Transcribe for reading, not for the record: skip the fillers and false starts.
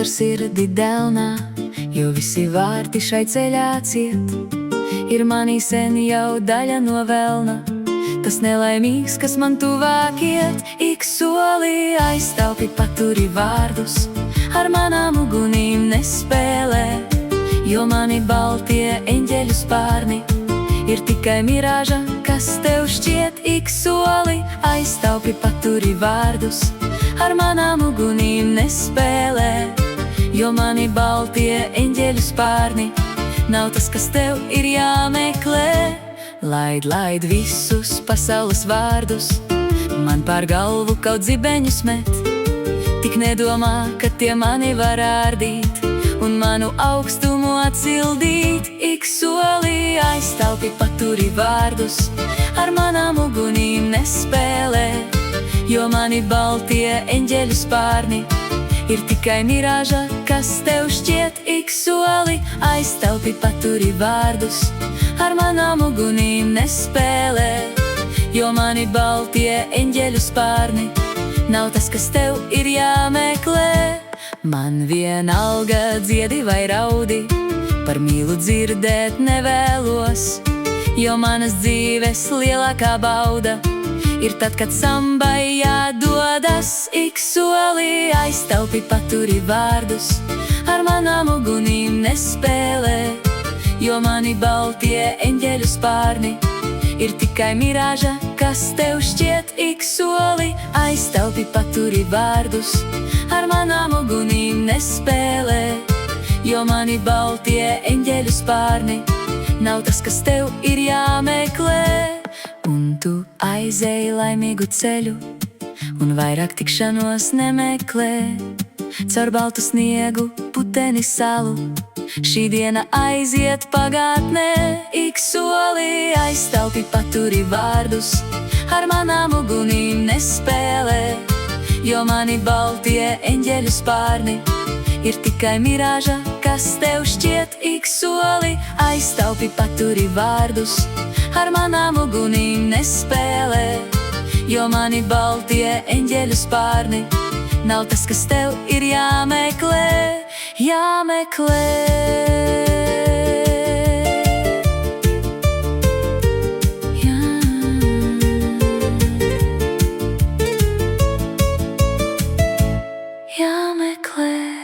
ar sirdi delnā, jo visi vārti šai ceļā ciet. Ir manī sen jau daļa no velna, tas nelaimīgs, kas man tuvāk iet. Ik solī aiztaupi paturi vārdus, ar manām ugunīm nespēlē, jo mani baltie eņģeļu spārni ir tikai mirāža, kas tev šķiet. Ik soli aiztaupi paturi vārdus, ar manām ugunīm nespēlē, jo mani baltie eņģeļu spārni nav tas, kas tev ir jāmeklē. Laid visus pasaules vārdus, man pār galvu kaut zibeņus met, tik nedomā, ka tie mani var ārdīt un manu augstumu atsildīt. Ik solī aiztaupi paturi vārdus, ar manām ugunīm nespēlē, jo mani baltie eņģeļu spārni ir tikai mirāža, kas tev šķiet. Ik soli aiztaupi paturi vārdus, ar manām ugunīm nespēlē, jo mani baltie eņģeļu spārni nav tas, kas tev ir jāmeklē. Man vienalga dziedi vai raudi, par mīlu dzirdēt nevēlos, jo manas dzīves lielākā bauda ir tad, kad sambai jādodas. Ik solī aiztaupi paturi vārdus, ar manām ugunīm nespēlē, jo mani baltie eņģeļu spārni ir tikai mirāža, kas tev šķiet. Ik soli aiztaupi paturi vārdus, ar manām ugunīm nespēlē, jo mani baltie eņģeļu spārni nav tas, kas tev ir jāmeklē. Un tu aizēji laimīgu ceļu, un vairāk tikšanos nemeklē. Caur baltu sniegu, puteni salu, šī diena aiziet pagātnē. Ik solī aiztaupi paturi vārdus, ar manām ugunīm nespēlē, jo mani baltie eņģeļu spārni ir tikai mirāža, kas tev šķiet. Ik soli aiztaupi paturi vārdus, ar manām ugunīm nespēlē, jo mani baltie eņģeļu spārni nav tas, kas tev ir jāmeklē. Jāmeklē. Jāmeklē.